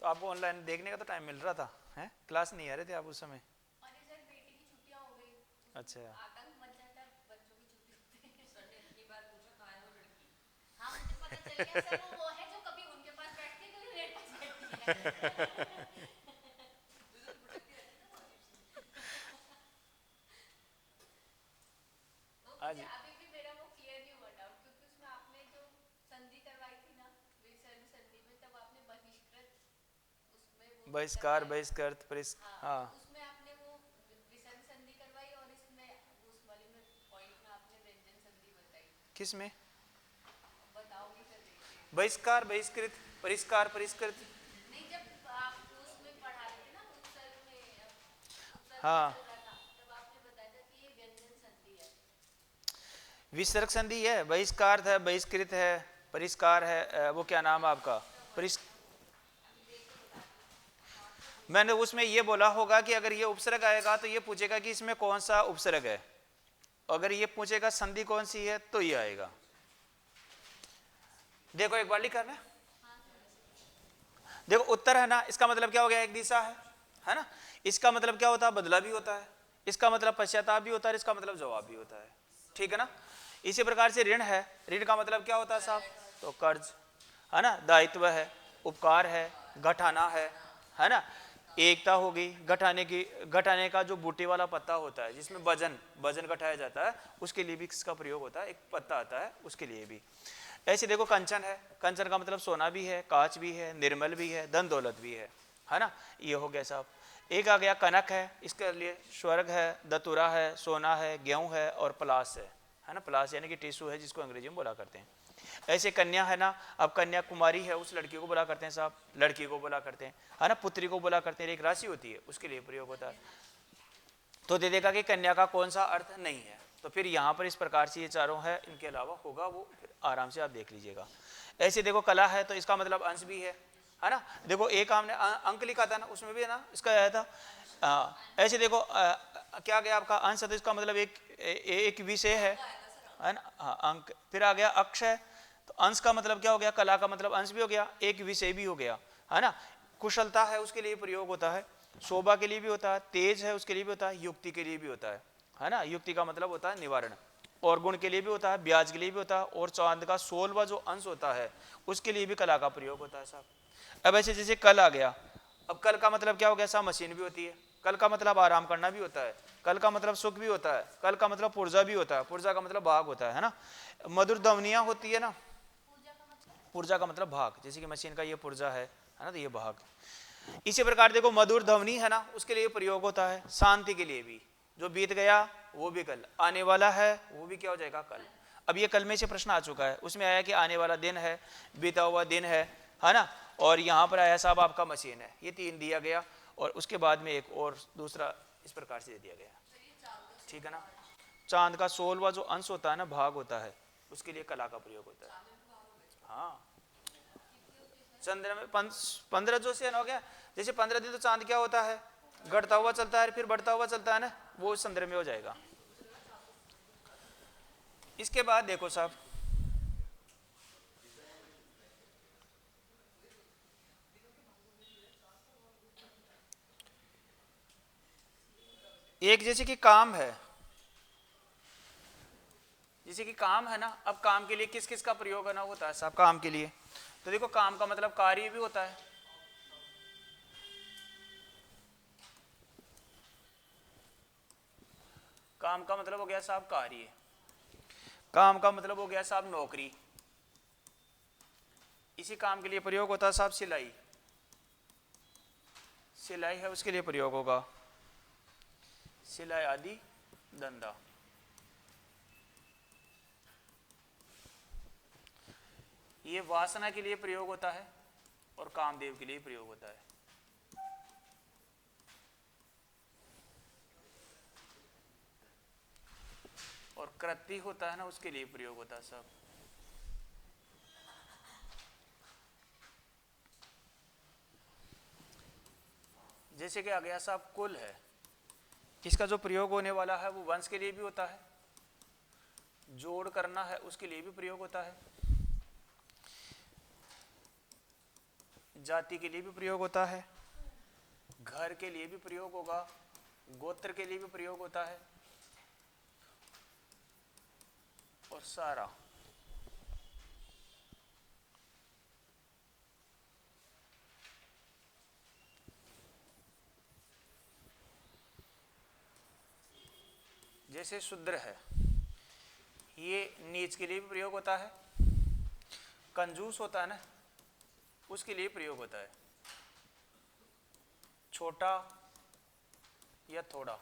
तो आपको ऑनलाइन देखने का तो टाइम मिल रहा था, हैं? क्लास नहीं आ रहे थे आप उस समय? अच्छा, आज बहिष्कार बहिष्कृत हाँ, किस में? बहिष्कार बहिष्कृत, परिष्कार परिष्कृत, हाँ। विसर्ग संधि है, बहिष्कार है, बहिष्कृत है, परिष्कार है, वो क्या नाम है आपका, परिष् मैंने उसमें ये बोला होगा कि अगर ये उपसर्ग आएगा तो ये पूछेगा कि इसमें कौन सा उपसर्ग है, अगर ये पूछेगा संधि कौन सी है तो ये आएगा। देखो एक बार लिखा है, देखो उत्तर है ना, इसका मतलब क्या हो गया, एक दिशा है ना, इसका मतलब क्या होता है, बदला भी होता है, इसका मतलब पश्चाताप भी होता है, इसका मतलब जवाब भी होता है, ठीक है ना। इसी प्रकार से ऋण है, ऋण का मतलब क्या होता है साहब, तो कर्ज है ना, दायित्व है, उपकार है, घटाना है ना, एकता होगी, घटाने की, घटाने का जो बूटी वाला पत्ता होता है जिसमें वजन वजन घटाया जाता है उसके लिए भी इसका प्रयोग होता है, एक पत्ता आता है उसके लिए भी। ऐसे देखो कंचन है, कंचन का मतलब सोना भी है, कांच भी है, निर्मल भी है, धन दौलत भी है ना, ये हो गया साहब। एक आ गया कनक है, इसके लिए स्वर्ग है, दतुरा है, सोना है, गेहूं है और पलास है ना, पलास यानी कि टिश्यू है जिसको अंग्रेजी में बोला करते हैं। ऐसे कन्या है ना, अब कन्या कुमारी है, उस लड़की को बोला करते हैं साहब, लड़की को बोला करते हैं, है ना, पुत्री को बोला करते हैं, एक राशि होती है उसके लिए प्रयोग होता है। तो दे देगा कि कन्या का कौन सा अर्थ नहीं है, तो फिर यहाँ पर इस प्रकार से ये चारों है, इनके अलावा होगा वो फिर आराम से आप देख लीजिएगा। ऐसे देखो कला है तो इसका मतलब अंश भी है ना, देखो एक हमने अंक लिखा था ना, उसमें भी है ना इसका आया था। ऐसे देखो क्या गया आपका अंश, तो इसका मतलब एक विषय है ना, हाँ अंक। फिर आ गया अक्ष है, तो अंश का मतलब क्या हो गया, कला का मतलब अंश भी हो गया, एक विषय भी हो गया, है ना। कुशलता है उसके लिए प्रयोग होता है, शोभा के लिए भी होता है, तेज है उसके लिए भी होता है, युक्ति के लिए भी होता है ना, युक्ति का मतलब होता है निवारण, और गुण के लिए भी होता है, ब्याज के लिए भी होता है, और चांद का 16वां जो अंश होता है उसके लिए भी कला का प्रयोग होता है साहब। अब ऐसे जैसे कल आ गया, अब कल का मतलब क्या हो गया साहब, मशीन भी होती है, कल का मतलब आराम करना भी होता है, कल का मतलब सुख भी होता है, कल का मतलब पुर्जा भी होता है, पुर्जा का मतलब भाग होता है ना। मधुर ध्वनियां होती है ना, पुर्जा का मतलब भाग, जैसे कि मशीन का ये पुर्जा है ना, तो ये भाग। इसी प्रकार देखो मधुर ध्वनि है ना, उसके लिए प्रयोग होता है, शांति के लिए भी, जो बीत गया वो भी कल, आने वाला है वो भी क्या हो जाएगा कल। अब ये कल में से प्रश्न आ चुका है, उसमें आया कि आने वाला दिन है, बीता हुआ दिन है ना, और यहाँ पर आया साहब आपका मशीन है, ये 3 दिया गया, और उसके बाद में एक और दूसरा इस प्रकार से दे दिया गया, ठीक है ना। चांद का 16वां जो अंश होता है ना, भाग होता है, उसके लिए कला का प्रयोग होता है। हाँ, चंद्र में 15 जो से हो गया, जैसे 15 दिन तो चांद क्या होता है, घटता हुआ चलता है फिर बढ़ता हुआ चलता है ना, वो चंद्र में हो जाएगा। इसके बाद देखो साहब, एक जैसे कि काम है, जैसे कि काम है ना, अब काम के लिए किस किस का प्रयोग है ना होता है साहब, काम के लिए तो देखो काम का मतलब कार्य भी होता है, काम का मतलब हो गया साहब कार्य, काम का मतलब हो गया साहब नौकरी, इसी काम के लिए प्रयोग होता है साहब सिलाई, सिलाई है उसके लिए प्रयोग होगा, सिलाई आदि धंधा। ये वासना के लिए प्रयोग होता है और कामदेव के लिए प्रयोग होता है। और कृति होता है ना, उसके लिए प्रयोग होता है सब। जैसे कि आ गया साहब कुल है, इसका जो प्रयोग होने वाला है वो वंश के लिए भी होता है, जोड़ करना है उसके लिए भी प्रयोग होता है, जाति के लिए भी प्रयोग होता है, घर के लिए भी प्रयोग होगा, गोत्र के लिए भी प्रयोग होता है, और सारा जैसे शूद्र है, ये नीच के लिए भी प्रयोग होता है, कंजूस होता है ना, उसके लिए प्रयोग होता है, छोटा या थोड़ा।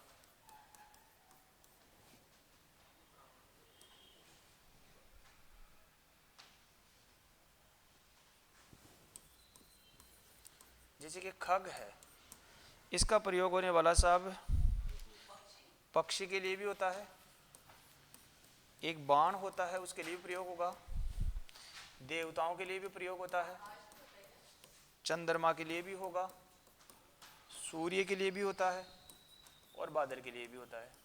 जैसे कि खग है, इसका प्रयोग होने वाला साहब पक्षी के लिए भी होता है, एक बाण होता है उसके लिए भी प्रयोग होगा, देवताओं के लिए भी प्रयोग होता है, चंद्रमा के लिए भी होगा, सूर्य के लिए भी होता है, और बादल के लिए भी होता है।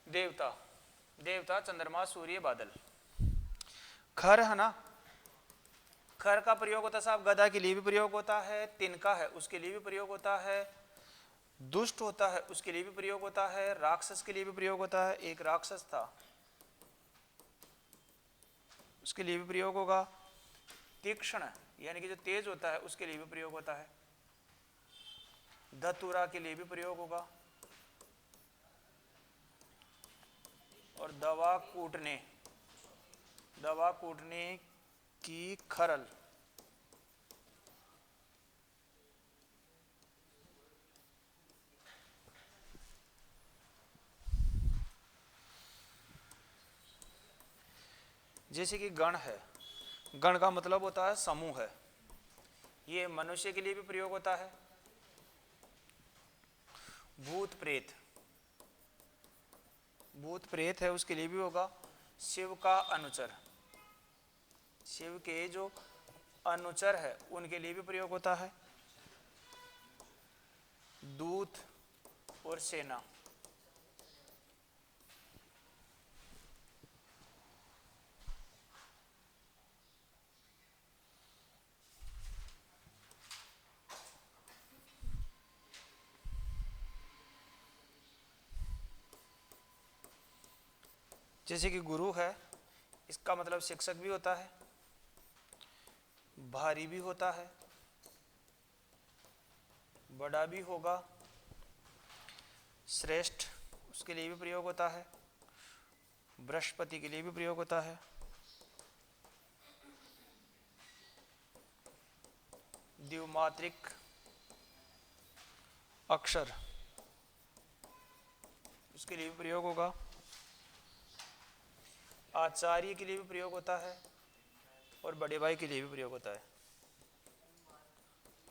देवता, देवता, चंद्रमा, सूर्य, बादल। खर है ना, खर का प्रयोग होता है साहब, गधा के लिए भी प्रयोग होता है, तिनका है उसके लिए भी प्रयोग होता है, दुष्ट होता है उसके लिए भी प्रयोग होता है, राक्षस के लिए भी प्रयोग होता है, एक राक्षस था उसके लिए भी प्रयोग होगा, तीक्ष्ण यानी कि जो तेज होता है उसके लिए भी प्रयोग होता है, धतुरा के लिए भी प्रयोग होगा, और दवा कूटने की खरल, जैसे कि गण है, गण का मतलब होता है समूह है, ये मनुष्य के लिए भी प्रयोग होता है, भूत प्रेत, भूत प्रेत है उसके लिए भी होगा, शिव का अनुचर, शिव के जो अनुचर है उनके लिए भी प्रयोग होता है, दूत और सेना। जैसे कि गुरु है, इसका मतलब शिक्षक भी होता है, भारी भी होता है, बड़ा भी होगा, श्रेष्ठ उसके लिए भी प्रयोग होता है, बृहस्पति के लिए भी प्रयोग होता है, द्विमात्रिक अक्षर उसके लिए भी प्रयोग होगा, आचार्य के लिए भी प्रयोग होता है, और बड़े भाई के लिए भी प्रयोग होता है,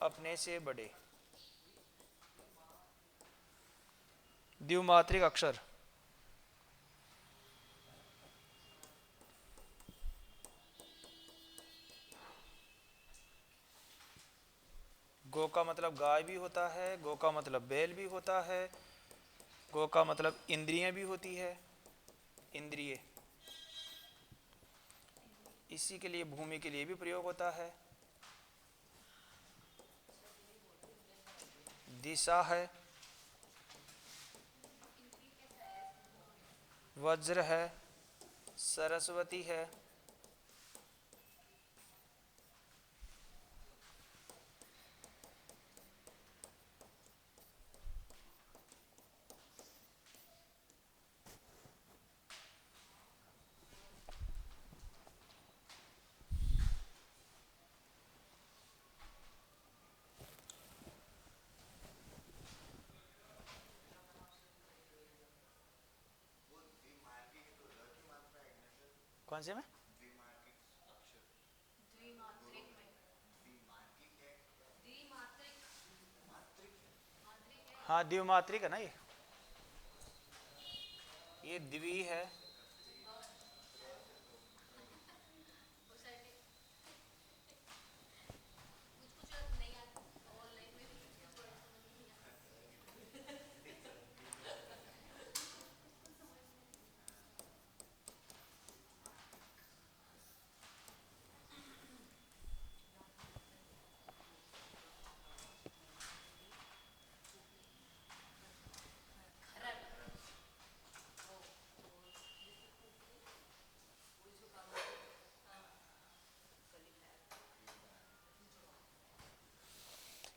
अपने से बड़े, द्विमात्रिक अक्षर, गो का मतलब गाय भी होता है, गो का मतलब बैल भी होता है, गो का मतलब इंद्रियां भी होती है, इंद्रिय, इसी के लिए भूमि के लिए भी प्रयोग होता है, दिशा है, वज्र है, सरस्वती है, कौन से में? हाँ द्विमात्रिक है ना, ये द्वि है,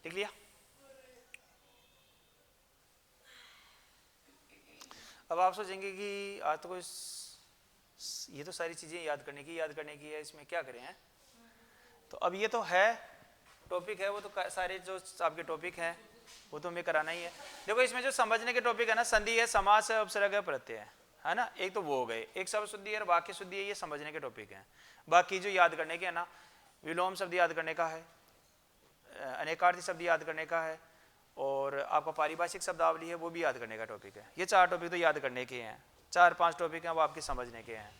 लिख लिया? अब आप सोचेंगे कि आज तो कोई ये तो सारी चीजें याद करने की है, इसमें क्या करें हैं? तो अब ये तो है टॉपिक है, वो तो सारे जो आपके टॉपिक हैं वो तो हमें कराना ही है। देखो इसमें जो समझने के टॉपिक है ना, संधि है, समास है, उपसर्ग है, प्रत्यय है ना, एक तो वो हो गए, एक शब्द शुद्धि है और वाक्य शुद्धि है, ये समझने के टॉपिक हैं। बाकी जो याद करने के है ना, विलोम शब्द याद करने का है, अनेकार्थी शब्द याद करने का है, और आपका पारिभाषिक शब्दावली है वो भी याद करने का टॉपिक है। ये 4 टॉपिक तो याद करने के हैं, 4-5 टॉपिक हैं वो आपके समझने के हैं।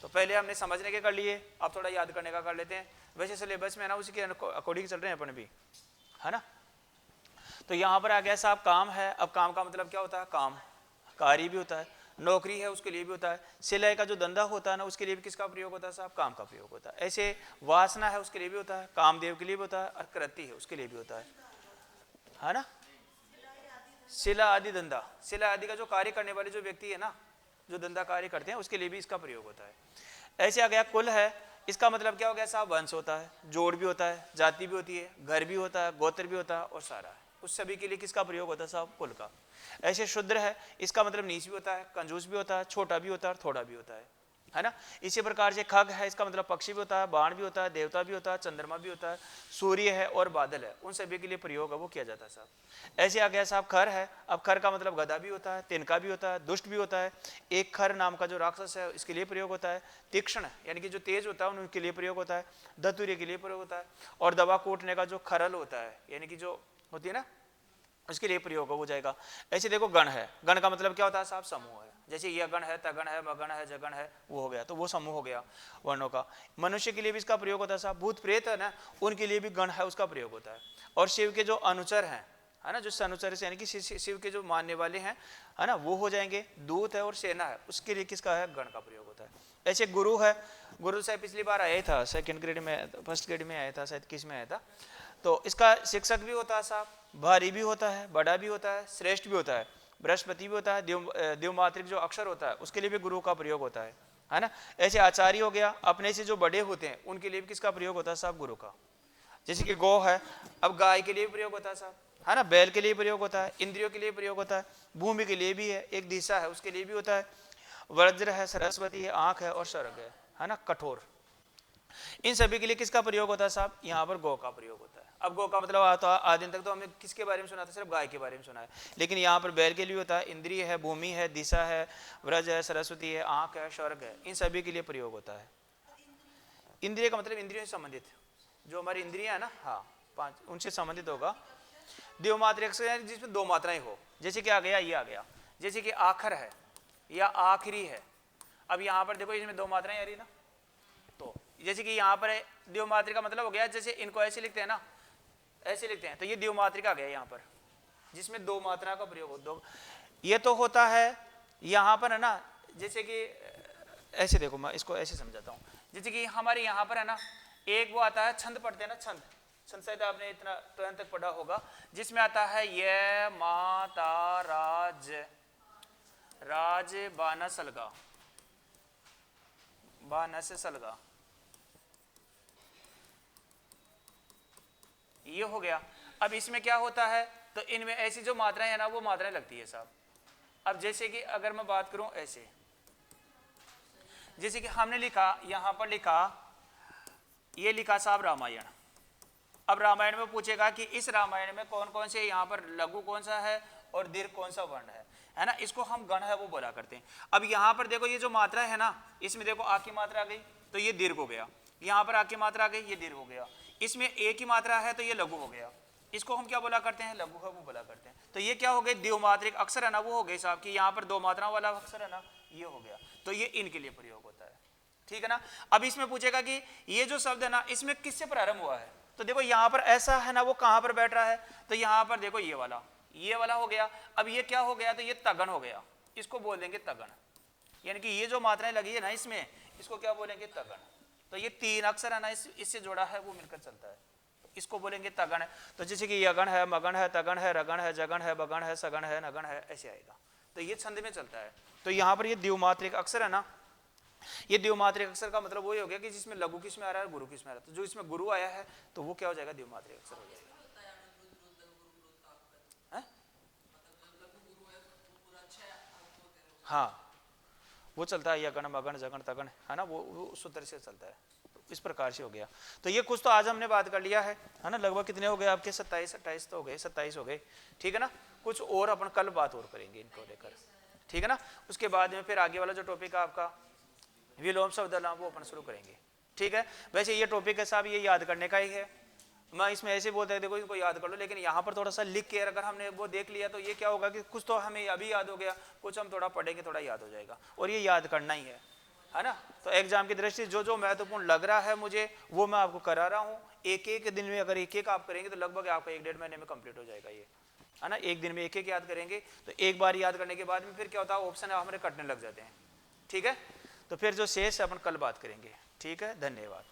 तो पहले हमने समझने के कर लिए, अब थोड़ा याद करने का कर लेते हैं। वैसे सिलेबस में ना उसी के अकॉर्डिंग चल रहे हैं अपन भी, है ना। तो यहाँ पर आ गया साहब काम है। अब काम का मतलब क्या होता है? काम कार्य भी होता है, नौकरी है उसके लिए भी होता है, सिलाई का जो धंधा होता है ना उसके लिए भी किसका प्रयोग होता है साहब? काम का प्रयोग होता है। ऐसे वासना है उसके लिए भी होता है, कामदेव के लिए भी होता है, और कृति है उसके लिए भी होता है ना। सिला आदि धंधा, सिला आदि का जो कार्य करने वाले जो व्यक्ति है ना, जो धंधा कार्य करते हैं उसके लिए भी इसका प्रयोग होता है। ऐसे आ गया कुल है, इसका मतलब क्या हो गया साहब? वंश होता है, जोड़ भी होता है, जाति भी होती है, घर भी होता है, गोत्र भी होता है और सारा है, उस सभी के लिए किसका प्रयोग होता है साहब? कुल का। ऐसे शुद्र है, इसका मतलब नीच भी होता है, कंजूस भी होता है, छोटा भी होता है और थोड़ा भी होता है ना। इसी प्रकार से खग है, इसका मतलब पक्षी भी होता है, बाण भी होता है, देवता भी होता है, चंद्रमा भी होता है, सूर्य है और बादल है, उन सभी के लिए प्रयोग है वो किया जाता है साहब। ऐसे आ गया साहब खर है। अब खर का मतलब गधा भी होता है, तिनका भी होता है, दुष्ट भी होता है, एक खर नाम का जो राक्षस है इसके लिए प्रयोग होता है, तीक्ष्ण यानी कि जो तेज होता है उनके लिए प्रयोग होता है, धतुर्य के लिए प्रयोग होता है, और दवा कूटने का जो खरल होता है यानी कि जो होती है ना उसके लिए प्रयोग हो जाएगा। ऐसे देखो गण है, गण का मतलब क्या होता है साहब? समूह है। जैसे यह गण है, तगण है, मगण है, जगण है, वो हो गया, तो वो समूह हो गया वर्णों का। मनुष्य के लिए भी इसका प्रयोग होता है साहब, भूत प्रेत है ना उनके लिए भी गण है उसका प्रयोग होता है। और शिव के जो अनुचर हैं है ना, जो अनुचर से यानी कि शिव के जो मानने वाले हैं है ना, वो हो जाएंगे। दूत है और सेना है उसके लिए किसका है? गण का प्रयोग होता है। ऐसे गुरु है, गुरु साहब पिछली बार आया था, सेकंड ग्रेड में, फर्स्ट ग्रेड में आया था शायद, किस में आया था। तो इसका शिक्षक भी होता है साहब, भारी भी होता है, बड़ा भी होता है, श्रेष्ठ भी होता है, बृहस्पति भी होता है, देवमात्रिक जो अक्षर होता है उसके लिए भी गुरु का प्रयोग होता है ना। ऐसे आचार्य हो गया, अपने से जो बड़े होते हैं उनके लिए भी किसका प्रयोग होता है साहब? गुरु का। जैसे कि गौ है, अब गाय के लिए भी प्रयोग होता है साहब, है ना, बैल के लिए प्रयोग होता है, इंद्रियों के लिए प्रयोग होता है, भूमि के लिए भी है, एक दिशा है उसके लिए भी होता है, वज्र है, सरस्वती है, आंख है और स्वर्ग है ना, कठोर, इन सभी के लिए किसका प्रयोग होता है साहब? यहाँ पर गौ का प्रयोग होता है। अब गौ का मतलब आता है, आज दिन तक तो हमने किसके बारे में सुना था? सिर्फ गाय के बारे में सुना है, लेकिन यहाँ पर बैल के लिए होता है, इंद्रिय है, भूमि है, दिशा है, व्रज है, सरस्वती है, आंख है, स्वर्ग है, इन सभी के लिए प्रयोग होता है। इंद्रिय का मतलब इंद्रियों से संबंधित, जो हमारी इंद्रिया है ना, हाँ 5, उनसे संबंधित होगा। देवमात्रिक जिसमें 2 मात्राएं हो, जैसे कि आ गया, ये आ गया, जैसे कि आखर है या आखिरी है। अब यहाँ पर देखो इसमें 2 मात्राएं आ रही ना, तो जैसे कि यहाँ पर देवमात्रिका मतलब हो गया, जैसे इनको ऐसे लिखते हैं ना, ऐसे लिखते हैं, तो ये देवमात्रिका आ गया यहाँ पर, जिसमें 2 मात्रा का प्रयोग हो। 2 ये तो होता है यहाँ पर है ना, जैसे कि ऐसे देखो मैं इसको ऐसे समझाता हूँ, जैसे कि हमारे यहाँ पर है ना एक वो आता है, छंद पढ़ते हैं ना, छंद शायद आपने इतना तुरंत तक पढ़ा होगा, जिसमें आता है ये माता राज, राज बाना सलगा, बानस सलगा, ये हो गया। अब इसमें क्या होता है, तो इनमें ऐसी जो मात्राएं है ना वो मात्राएं लगती है साहब। अब जैसे कि अगर मैं बात करूं ऐसे, जैसे कि हमने लिखा, यहां पर लिखा, ये लिखा साहब रामायण। अब रामायण में पूछेगा कि इस रामायण में कौन कौन से, यहाँ पर लघु कौन सा है और दीर्घ कौन सा वर्ण है ना, इसको हम गण है वो बोला करते हैं। अब यहाँ पर देखो ये जो मात्रा है ना, इसमें देखो आ की मात्रा आ गई तो ये दीर्घ हो गया, यहाँ पर आ की मात्रा आ गई ये दीर्घ हो गया, इसमें ए की मात्रा है तो ये लघु हो गया, इसको हम क्या बोला करते हैं? लघु है वो बोला करते हैं। तो ये क्या हो गए? द्विमात्रिक अक्षर है ना वो हो गए साहब, कि यहाँ पर 2 मात्राओं वाला अक्षर है ना, ये हो गया, तो ये इनके लिए प्रयोग होता है, ठीक है ना। अब इसमें पूछेगा कि ये जो शब्द है ना इसमें किससे प्रारंभ हुआ है, तो देखो यहाँ पर ऐसा है ना, वो कहाँ पर बैठ रहा है, तो यहाँ पर देखो ये वाला हो गया। अब ये क्या हो गया? तो ये तगन हो गया, इसको बोल देंगे तगन, यानी कि ये जो मात्राएं लगी है ना इसमें, इसको क्या बोलेंगे? तगन। तो ये 3 अक्षर है ना इससे जुड़ा है वो मिलकर चलता है, तो इसको बोलेंगे तगन। तो जैसे कि यगन है, मगन है, तगन है, रगन है, जगन है, बगन है, सगन है, नगन है, ऐसे आएगा, तो ये छंद में चलता है। तो यहाँ पर ये द्विमात्रिक अक्षर है ना, ये द्विमात्रिक अक्षर का मतलब वही हो गया कि जिसमें लघु किस में आ रहा है, गुरु किस में आ रहा है, तो जो इसमें गुरु आया है तो वो क्या हो जाएगा? द्विमात्रिक अक्षर हो जाएगा। हाँ वो चलता है, यगण मगण जगण तगण, है ना, वो सूत्र से चलता है। इस प्रकार से हो गया। तो ये कुछ तो आज हमने बात कर लिया है ना, लगभग कितने हो गए आपके 27-28 तो हो गए, 27 हो गए, ठीक है ना। कुछ और अपन कल बात और करेंगे इनको लेकर, ठीक है ना। उसके बाद में फिर आगे वाला जो टॉपिक है आपका विलोम शब्द वो अपन शुरू करेंगे, ठीक है। वैसे ये टॉपिक है साहब, ये याद करने का ही है। मैं इसमें ऐसे बोलते हैं देखो इनको याद कर लो, लेकिन यहाँ पर थोड़ा सा लिख के अगर हमने वो देख लिया तो ये क्या होगा कि कुछ तो हमें अभी याद हो गया, कुछ हम थोड़ा पढ़ेंगे थोड़ा याद हो जाएगा, और ये याद करना ही है ना। तो एग्जाम की दृष्टि जो जो महत्वपूर्ण लग रहा है मुझे वो मैं आपको करा रहा हूँ। एक एक दिन में अगर एक एक आप करेंगे तो लगभग आपका 1-1.5 महीने में कंप्लीट हो जाएगा ये, है ना। एक दिन में एक एक याद करेंगे तो एक बार याद करने के बाद में फिर क्या होता है ऑप्शन हमारे कटने लग जाते हैं, ठीक है। तो फिर जो शेष अपन कल बात करेंगे, ठीक है। धन्यवाद।